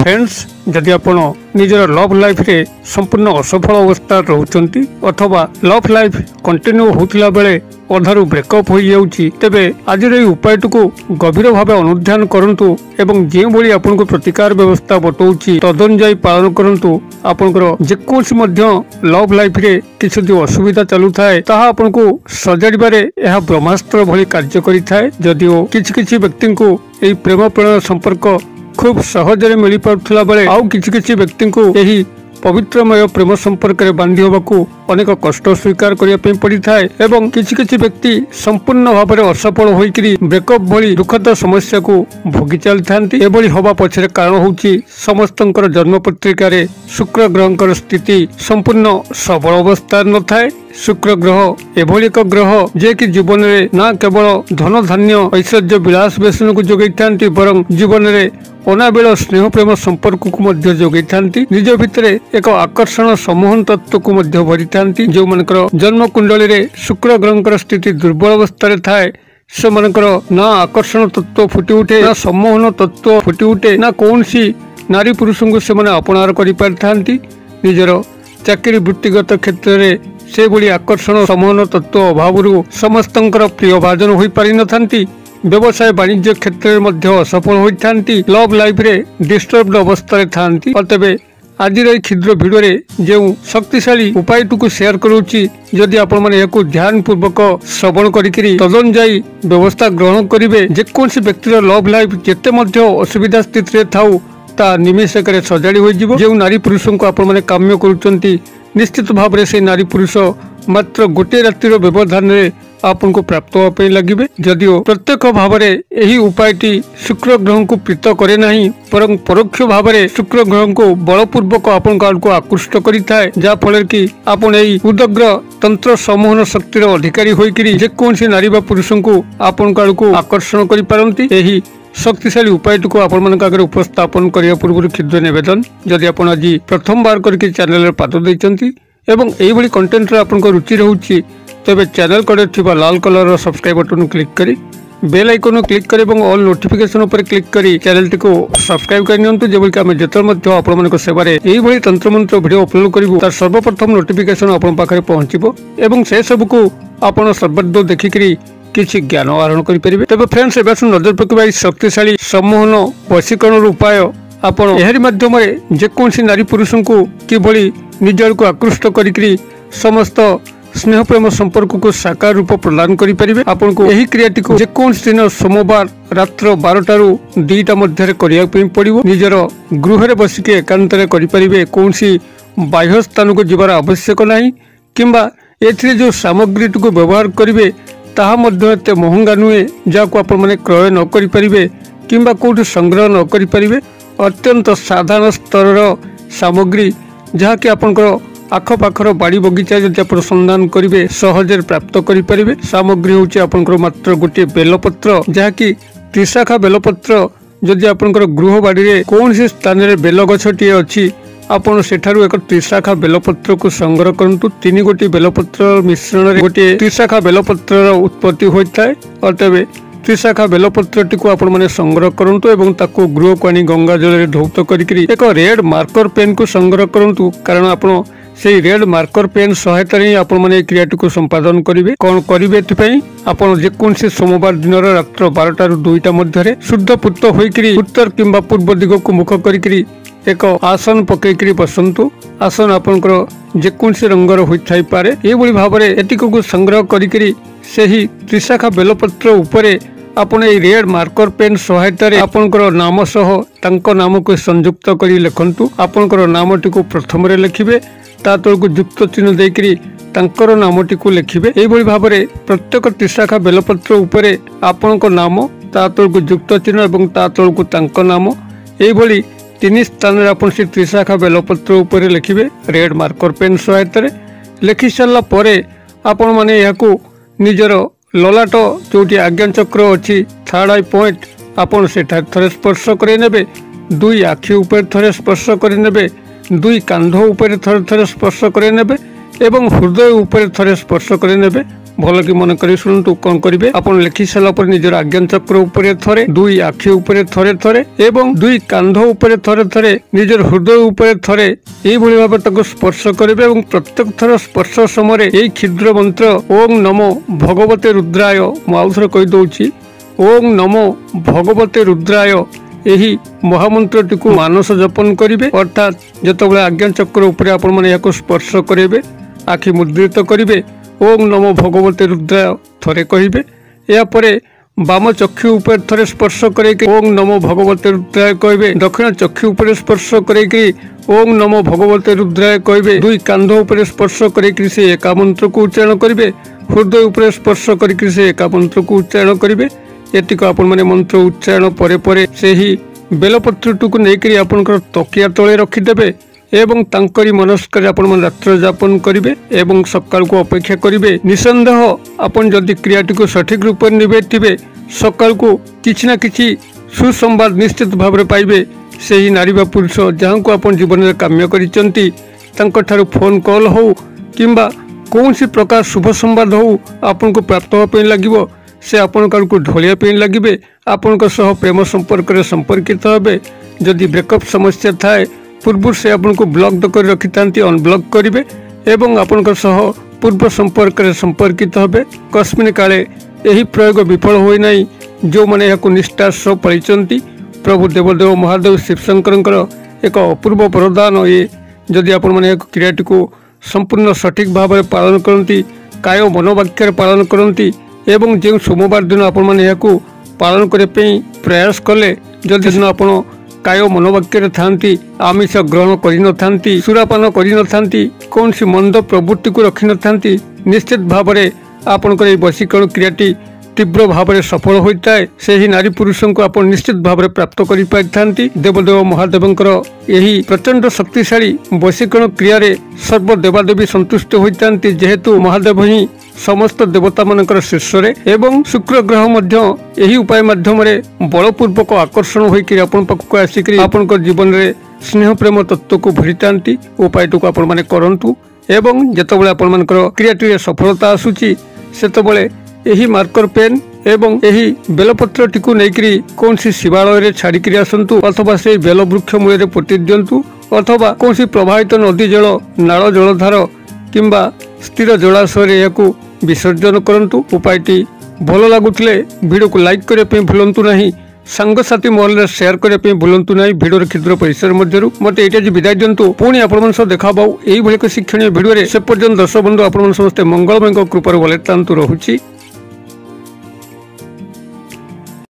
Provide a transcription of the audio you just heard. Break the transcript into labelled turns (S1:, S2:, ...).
S1: Friends जदि आपण निजर लव लाइफ रे संपूर्ण असफल अवस्था रहउचंती अथवा लव लाइफ कंटिन्यू होतिला बेले अधारु ब्रेकअप हो जाउची तेबे आज उपाय को गभीर भाव अनुध्यान करंतु एवं जे भली आपन को प्रतिकार व्यवस्था बतौची तदनुसार पालन करंतु आपनकर जेकोसी मध्य लव लाइफ रे किछु जो असुविधा चलु थाए ताहा आपन को सजाड़िबारे यह ब्रह्मास्त्र भली कार्य करि थाए जदिओ किछि व्यक्ति को एई प्रेम प्रणय संपर्क खूब सहजरे मिल पारुला बेले आउ किछि व्यक्ति को यही पवित्रमय प्रेम संपर्क में बांधी होबाकू अनेक कष्ट स्वीकार करने पड़ी थाए एवं किछि व्यक्ति संपूर्ण भाव में असफल होइकरी ब्रेकअप भली दुखद समस्या को भोगी चली थांती एभली हवा पछरे कारण होउची समस्तंकर जन्म पत्रिका रे शुक्र ग्रहंकर स्थिति संपूर्ण सबल अवस्था न थाए। शुक्र ग्रह एभली एक ग्रह जे कि जीवन में ना केवल धन धान्य ऐश्वर्य विलास व्यसन को जोगई थांती बरं जीवन में अनाबिल स्नेह प्रेम संपर्क को मध्य जोगई थांती निज भितर एक आकर्षण सम्मोहन तत्व को मध्य भरी थांती जो मानकर जन्म कुंडली रे शुक्र ग्रहंकर स्थिति दुर्बल अवस्था रे थाए से मानकर ना आकर्षण तत्व फुटी उठे ना सम्मोहन तत्व फुटी उठे ना कौन सी नारी पुरुष को से अपनार कर पारि निजर चाकरी वृत्तिगत क्षेत्र में से भली आकर्षण सम्मोहन तत्व अभाव समस्तंकर प्रिय भाजन हो पारि न थांती व्यवसाय वाणिज्य क्षेत्र में असफल होती लव लाइफ रे डिस्टर्ब अवस्था थांती तेबे आज क्षुद्र भिडियो रे जो शक्तिशाली उपाय को शेयर करूची जदि आपण माने याकू ध्यान पूर्वक श्रवण करिकरी तदनुसार व्यवस्था ग्रहण करिवे जेकोसी व्यक्तिर लव लाइफ जेते मध्य असुविधा स्थिति रे थाउ ता निमेषक सजाड़ी हो जिवो जो नारी पुरुष को आपण माने काम्य करूचंती निश्चित भाव से नारी पुरुष मात्र गोटे रातिर व्यवधान रे आपन को प्राप्त होने लगे जदिओ प्रत्यक्ष भाव में यही उपायटी शुक्र ग्रह को प्रीत करे नहीं परं परोक्ष भाव में शुक्र ग्रह को बलपूर्वक आपन को आकृष्ट करिथाए जहाँ फल कि आपन यही उदग्र तंत्र सम्मोहन शक्तिर अधिकारी होइकरी जेकोसी नारी बा पुरुष को आपन को आकर्षण करि पारंती यही शक्तिशाली उपाय को आपण मान आगे उपस्थापन करने पूर्व क्षुद्र निवेदन जदि आप आज प्रथम बार करके चैनल पाद देइचंती एवं एही कंटेंट रे आपन को रुचि रहउची तेबे चैनल कड़े थिबा लाल कलर सब्सक्राइब बटन क्लिक करी बेल आइकन क्लिक करी एवं ऑल नोटिफिकेशन ऊपर क्लिक करी चैनल टी को सब्सक्राइब कर नियंतु जेबल कि आमे जेतर मध्ये आपण मानक सेवारे एही भली तंत्र मंत्र वीडियो अपलोड करिवु तार सर्वप्रथम नोटिफिकेशन आपण पाखरे पहुंचीबो एवं से सब को आपण सर्वदो देखिकरी किछि ज्ञान आहरण करि परिबे। तबे फ्रेंड्स एबे नजर पकेबा शक्तिशाली सम्मोहन वशीकरण उपाय आपण एहरी माध्यम रे जेकोसी नारी पुरुष को किभली निजर को आकृष्ट करिकरी समस्त स्नेह प्रेम संपर्क को साकार रूप प्रदान करि परिबे। आपन को एही क्रियाटी को जेकोसी दिन सोमवार रात्र 12 रु 2 मध्य करिया पड़िबो निजर गृह रे बसिके एकांत रे करि परिबे कोनसी बाह्य स्थान को जिबार आवश्यक नाही किंबा एथिरे जो सामग्री को व्यवहार करिवे ताहा मध्य एते महंगा नुहे जाको आपण माने क्रय न करि परिबे किंबा कोठी संग्रह न करि परिबे अत्यंत साधारण स्तर सामग्री जहाँ कि आपनकर आखपाखर बाड़ी बगीचा जब आप संधान करेंगे सहजे प्राप्त करें सामग्री हूँ आपंकर मात्र गोटे बेलपत्र जहाँकि त्रिशाखा बेलपत्र जदि आपंकर गृह बाड़ी में कौन से स्थान में बेल गछटी अच्छी आपड़ सेठारु एक त्रिशाखा बेलपत्र को संग्रह करंतु 3 गोटी बेलपत्र मिश्रण रे गोटे त्रिशाखा बेलपत्र उत्पत्ति होता है अतएव त्रिशाखा बेलपत्र टी को आपण माने संग्रह करंतु एवं ताको गृह को आनी गंगा जल रे धौत करिकरी एक रेड मार्कर पेन को संग्रह करंतु कारण आपण से रेड मार्कर पेन सहायता रे आपण माने क्रियाटी को संपादन करिवे कोन करिवे एथिपई आपण जेकोसी सोमवार दिन रात्र 12 रु 2 मध्य शुद्ध पुत्त होइकरी उत्तर किंबा पूर्व दिग को मुख करिकरी एक आसन पकईकरी बसंतु आसन आपनकर जेकोसी रंगर होइथाइ पारे एभली भाव में एटिक को संग्रह करिकरी सेही त्रिशाखा बेलपत्र उपरे आपण ए रेड मार्कर पेन सहायता रे आपनकर नाम सह तांको नाम को संयुक्त करी लिखंतु आपनकर नामटी को प्रथम रे लिखिबे ता तळ को युक्त चिन्ह देकरी तांकर नामटी को लिखिबे एभली भाव में प्रत्येक त्रिशाखा बेलपत्र उपरे आपनकर नाम ता तळ को युक्त चिन्ह एवं ता तळ को तांको नाम एभली 3 स्थान रे आपण से त्रिशाखा बेलपत्र उपरे लिखिबे रेड मार्कर पेन सहायता रे लिखि सारला परे आपण माने याकू निजर ललाट जोटी आज्ञा चक्र अच्छी थर्ड आई पॉइंट आपन से थरे स्पर्श करे नेबे 2 आखि ऊपर थरे स्पर्श करे नेबे 2 कांध ऊपर थरे थरे स्पर्श करे नेबे एवं हृदय ऊपर थरे स्पर्श करे नेबे भल कि मन कर शुणु कौन करेंगे आप लिखि सारापर निजर आज्ञान चक्र उपरे थरे, दुई आखि उपरे थरे थरे एवं दुई कांध उपरे थरे थरे निजर हृदय उपरे थरे यही भाव ताको स्पर्श करेंगे और प्रत्येक थर स्पर्श समय यही क्षुद्र मंत्र ओं नमो भगवते रुद्राय मुझे कहीदे ओं नमो भगवते रुद्राय यही महामंत्रटी को मानस जपन करेंगे अर्थात जिते आज्ञा चक्र उपरे आपण मैंने स्पर्श करेंगे आखि मुद्रित करेंगे ओं नमो भगवते रुद्राय थरे कहे यापर बाम चक्षु उपर थरे स्पर्श करके ओं नमो भगवते रुद्राय कहे, दक्षिण चक्षु उपर स्पर्श करके ओं नमो भगवते रुद्राय कहे, दुई कांध उपर स्पर्श करके से एका मंत्र को उच्चारण करेंगे, हृदय उपर स्पर्श करके से एका मंत्र को उच्चारण करेंगे। एतिक आपण माने मंत्र उच्चारण परे परे से ही बेलपत्रटी को लेकर आपंकर तकिया तले रखिदेवे एवं तांकरी मनस्कर आपण मन रात्र जापन करेंगे एवं सकाल को अपेक्षा करेंगे। निसंदेह आपण जदि क्रियाटी को सठिक रूप में निभेटिवे सकाल को किछि ना किछि सुसंवाद निश्चित भाव में पाइबे। से ही नारी बा पुरुष जहाँ को आपण जीवन में काम्य करिसंती तांको ठारू फोन कॉल हो किंबा कौन सी प्रकार शुभ संवाद हो आपन को प्राप्त होगा लगिवो से आपण को ढोलिया पे लगे आपण प्रेम संपर्क में संपर्कित हे। जदि ब्रेकअप समस्या थाए पूर्व से आपन को ब्लॉक कर रखि थांती अनब्लॉक करेंगे एवं आपण पूर्व संपर्क में संपर्कित हे। कस्मिन काले यही प्रयोग विफल होई नहीं जो मैंने यहाँ निष्ठार सह पढ़ी प्रभु देवदेव महादेव शिवशंकर एक अपूर्व वरदान ये जदि आपण मैंने क्रियाटी को संपूर्ण सठिक भाव में पालन करती काय मनोवाक्य पालन करती एवं जो सोमवार दिन आपण मैंने यहाँ पालन करने प्रयास कले जदि दिन आप काय मनोवाक्य थांती आमिष ग्रहण कर सुरापान कर कौन सी मंद प्रवृत्ति को रखी न निश्चित भाव में आपणकर वशीकरण क्रियाटी तीव्र भाव में सफल होता है। से ही नारी पुरुषों को आप निश्चित भाव में प्राप्त कर पारि देवदेव महादेवंकर यही प्रचंड शक्तिशाली वशीकरण क्रिया सर्व देवादेवी संतुष्ट होता जेहेतु महादेव ही समस्त देवता मानकर शीर्षरे एवं शुक्र ग्रह मध्य यही उपाय माध्यम बलपूर्वक आकर्षण होकर आपण पाखक आसिक आपण जीवन में स्नेह प्रेम तत्व को भरीता उपाय को आपण माने करंतु एवं जेतबेले आपण मानकर क्रियाटी सफलता आसुची सेतबेले यही मार्कर पेन एवं यही बेलपत्र टी नहीं कौन सी शिवालय छाड़ी आसतु अथवा से बेल वृक्ष मूल पोति दिंतु अथवा कौन सी प्रवाहित नदी जल नाल जलधार किंबा स्थिर जलाशय या विसर्जन करंतु। उपायटी भल लगुले वीडियो को लाइक करने भूलु ना, सांगसाथी महल शेयर करने भूलु ना। वीडियो क्षुद्र परिसर मध्य मत ये विदाय दिंतु पुणी आपण देखा यही शिक्षणीय वीडियो से पर्यटन दर्शक बंधु आपण समस्ते मंगलमय कृपार भले रहुछि।